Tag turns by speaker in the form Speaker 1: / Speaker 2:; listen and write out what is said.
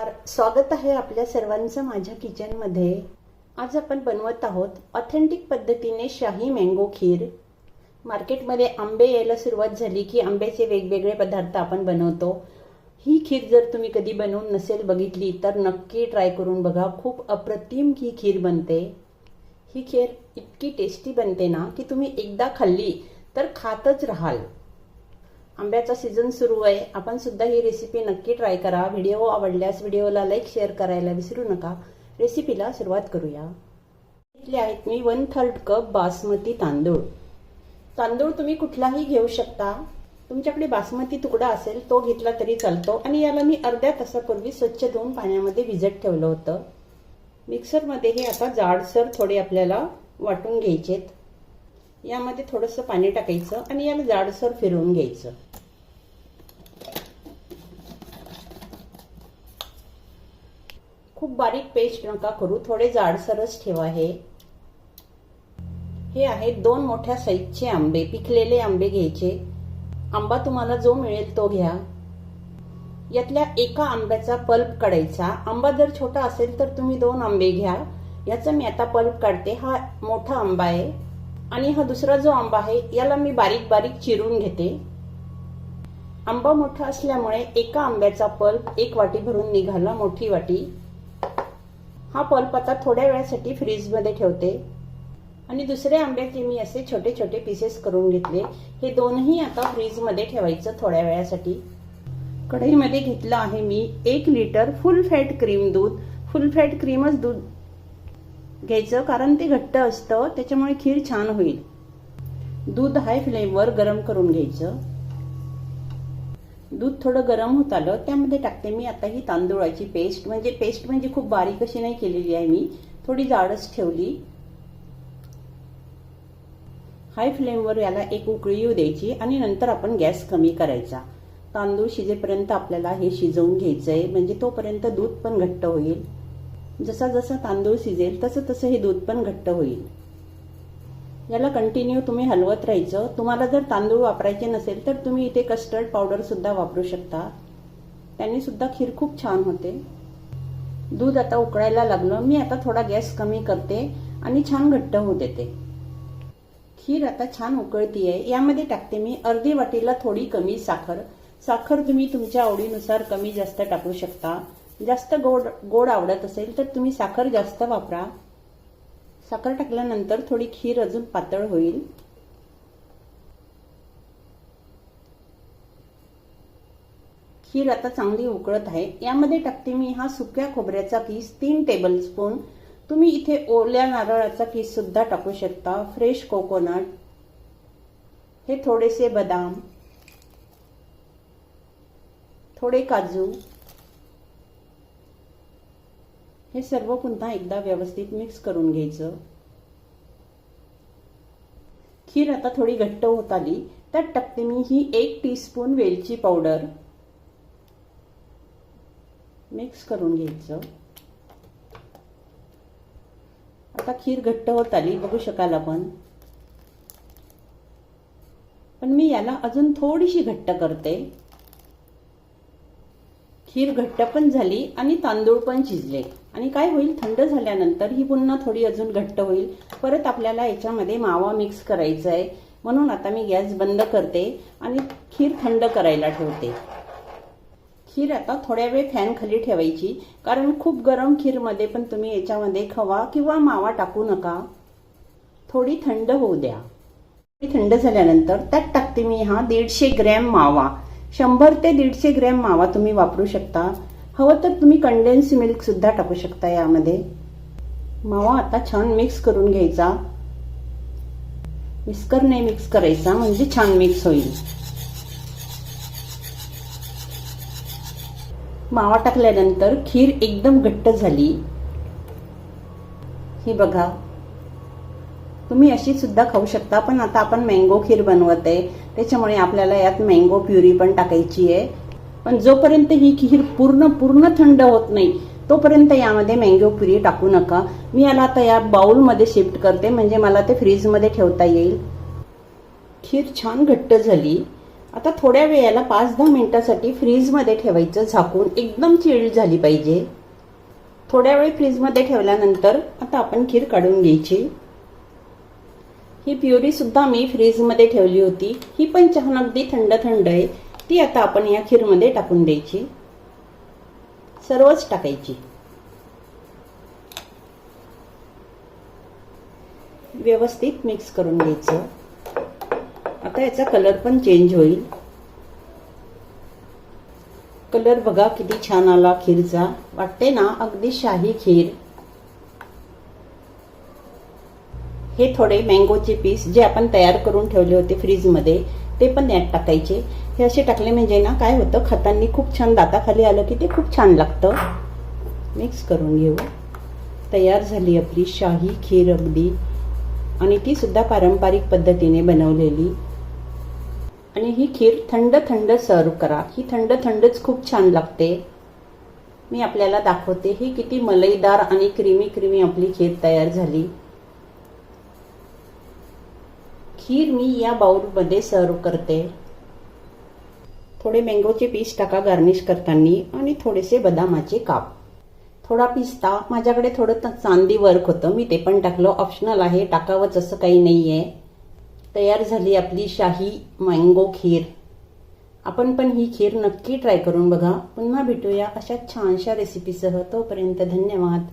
Speaker 1: नमस्कार, स्वागत आहे आपल्या सर्वांचं माझ्या किचनमध्ये। आज आपण बनवत आहोत ऑथेंटिक पद्धतीने शाही मँगो खीर। मार्केटमध्ये आंबे यायला सुरुवात झाली की आंब्याचे वेगवेगळे पदार्थ आपण बनवतो। ही खीर जर तुम्ही कधी बनवून नसेल बघितली तर नक्की ट्राय करून बघा। खूप अप्रतिम ही खीर बनते। ही खीर इतकी टेस्टी बनते ना की तुम्ही एकदा खाल्ली तर खातच राहाल। आंब्याचा सीजन सुरू आहे, आपण सुद्धा ही रेसिपी नक्की ट्राय करा। व्हिडिओ आवडल्यास व्हिडिओला लाईक शेअर करायला विसरू नका। रेसिपीला सुरुवात करूया। इथले आहेत मी 1/3 कप बासमती तांदूळ। तांदूळ तुम्ही कुठलाही घेऊ शकता, तुमच्याकडे बासमती तुकडा असेल तो घेतला तरी चालतो। आणि याला मी अर्ध्या तासापूर्वी स्वच्छ धुवून पाण्यामध्ये भिजत ठेवलं होतं। मिक्सरमध्ये हे आता जाडसर थोडे आपल्याला वाटून घ्यायचेत। यामध्ये थोडंसं पाणी टाकायचं आणि याला जाडसर फिरवून घ्यायचं। खूप बारीक पेस्ट नका करू, थोडे जाडसरच ठेवा। हे आहेत 2 मोठ्या साईजचे आंबे, पिकलेले आंबे घ्यायचे। आंबा तुम्हाला जो मिळेल तो घ्या। यातल्या एका आंब्याचा पल्प काढायचा। आंबा जर छोटा असेल तर तुम्ही 2 आंबे घ्या। याचा मी आता पल्प काढते। हा मोठा आंबा आहे आणि हा दुसरा जो आंबा आहे याला मी बारीक बारीक चिरून घेते। आंबा मोठा असल्यामुळे एका आंब्याचा पल्प 1 वाटी भरून निघाला, मोठी वाटी। हा पल्प आता थोड्या वेळासाठी फ्रीज मध्ये ठेवते। आणि दुसऱ्या आंब्याचे मी असे छोटे छोटे पीसेस करून घेतले। हे दोनही आता फ्रीज मध्ये ठेवायचं थोड्या वेळासाठी। कढईमध्ये घेतलं आहे मी 1 लिटर फुल फॅट क्रीम दूध। फुल फॅट क्रीमच दूध घ्यायचं कारण ते घट्ट असतं, त्याच्यामुळे खीर छान होईल। दूध हाय फ्लेमवर गरम करून घ्यायचं। दूध थोडं गरम होत आलं त्यामध्ये टाकते मी आता ही तांदूळाची पेस्ट। पेस्ट म्हणजे खूप बारीक अशी नाही केलेली आहे मी, थोडी जाडच ठेवली। हाय फ्लेमवर याला एक उकळी येऊ द्यायची आणि नंतर आपण गॅस कमी करायचा। तांदूळ शिजेपर्यंत आपल्याला हे शिजवून घ्यायचंय, म्हणजे तोपर्यंत दूध पण घट्ट होईल। जसा जसा तांदूळ शिजेल तसं तसं हे दूध पण घट्ट होईल। याला कंटिन्यू तुम्ही हलवत राहायचं। तुम्हाला जर तांदूळ वापरायचे नसेल तर तुम्ही इथे कस्टर्ड पावडर सुद्धा वापरू शकता, त्यांनी सुद्धा खीर खूप छान होते। दूध आता उकळायला लागलं, मी आता थोडा गॅस कमी करते आणि छान घट्ट होऊ देते। खीर आता छान उकळतीये। यामध्ये टाकते मी अर्धी वाटीला थोडी कमी साखर। साखर तुम्ही तुमच्या आवडीनुसार कमी जास्त टाकू शकता। जास्त गोड आवडत असेल तर तुम्ही साखर जास्त वापरा। साखर टाकल्यानंतर थोडी खीर अजून पातळ होईल। खीर आता चांगली उकळत आहे। यामध्ये टाकते मी हा सुक्या खोबऱ्याचा किस 3 टेबलस्पून। तुम्ही इथे ओल्या नारळाचा किस सुद्धा टाकू शकता, फ्रेश कोकोनट। हे थोडेसे बदाम, थोडे काजू, हे सर्व पुन्हा एकदा व्यवस्थित मिक्स करून घ्यायचं। खीर आता थोडी घट्ट होत आली, त्यात टाकते मी ही 1 टीस्पून वेलची पावडर। मिक्स करून घ्यायचं। आता खीर घट्ट होत आली, बघू शकाल आपण। पण मी याला अजून थोडीशी घट्ट करते। खीर घट्ट पण झाली आणि तांदूळ पण शिजले। आणि काय होईल, थंड झाल्यानंतर ही पुन्हा थोडी अजून घट्ट होईल। परत आपल्याला याच्यामध्ये मावा मिक्स करायचा आहे, म्हणून आता मी गॅस बंद करते आणि खीर थंड करायला ठेवते। खीर आता थोड्या वेळ फॅन खाली ठेवायची, कारण खूप गरम खीरमध्ये पण तुम्ही याच्यामध्ये खवा किंवा मावा टाकू नका, थोडी थंड होऊ द्या। थंड झाल्यानंतर त्यात टाकते मी हा 150 ग्रॅम मावा। 100 ते 150 ग्रॅम मावा तुम्ही वापरू शकता। हवं तर तुम्ही कंडेन्स मिल्क सुद्धा टाकू शकता यामध्ये। मावा आता छान मिक्स करून घ्यायचा। विस्करने मिक्स करायचा म्हणजे छान मिक्स होईल। मावा टाकल्यानंतर खीर एकदम घट्ट झाली। ही बघा, तुम्ही अशी सुद्धा खाऊ शकता, पण आता आपण मँगो खीर बनवत आहे त्याच्यामुळे आपल्याला यात मँगो प्युरी पण टाकायची आहे। पण जोपर्यंत ही खीर पूर्ण थंड होत नाही तोपर्यंत यामध्ये मँगो प्युरी टाकू नका। मी याला आता या बाउल मध्ये शिफ्ट करते, म्हणजे मला ते फ्रीज मध्ये ठेवता येईल। खीर छान घट्ट झाली। आता थोड्या वेळाला 5-10 मिनिटांसाठी फ्रीजमध्ये ठेवायचं झाकून. एकदम चिल्ड झाली पाहिजे. थोड्या वेळ फ्रीजमध्ये ठेवल्यानंतर आता आपण खीर काढून घ्यायची. ही प्युरी सुद्धा मी फ्रीजमध्ये ठेवली होती. ही पण छान अगदी थंड थंड आहे. ती आता आपण या खीरमध्ये टाकून द्यायची. सर्वच टाकायची. व्यवस्थित मिक्स करून घ्यायचं. आता याचा कलर पण चेंज होईल. कलर बघा किती छान आला खीरचा. वाटते ना अगदी शाही खीर. हे थोडे मँगोचे पीस जे आपण तयार करून ठेवले होते फ्रीजमध्ये ते पण यात टाकायचे. हे असे टाकले म्हणजे ना काय होतं, खाताना खूप छान दाताखाली आलं की ते खूप छान लागतं. मिक्स करून घेऊ. तयार झाली आपली शाही खीर अगदी, आणि ती सुद्धा पारंपरिक पद्धतीने बनवलेली. आणि ही खीर थंड थंड सर्व करा. ही थंड थंडच खूप छान लागते. मी आपल्याला दाखवते ही किती मलईदार आणि क्रीमी क्रीमी आपली खीर तयार झाली. खीर मी या बाउलमध्ये सर्व करते. थोडे मँगोचे पीस टाका गार्निश करताना आणि थोडेसे बदामाचे काप. थोडा पिस्ता, माझ्याकडे थोडं चांदी वर्क होतं मी ते पण टाकलं. ऑप्शनल आहे, टाकावंच असं काही नाहीये. तयार झाली आपली शाही मँगो खीर. आपण पण ही खीर नक्की ट्राय करून बघा. पुन्हा भेटूया अशा छानशा रेसिपीसह. तोपर्यंत धन्यवाद.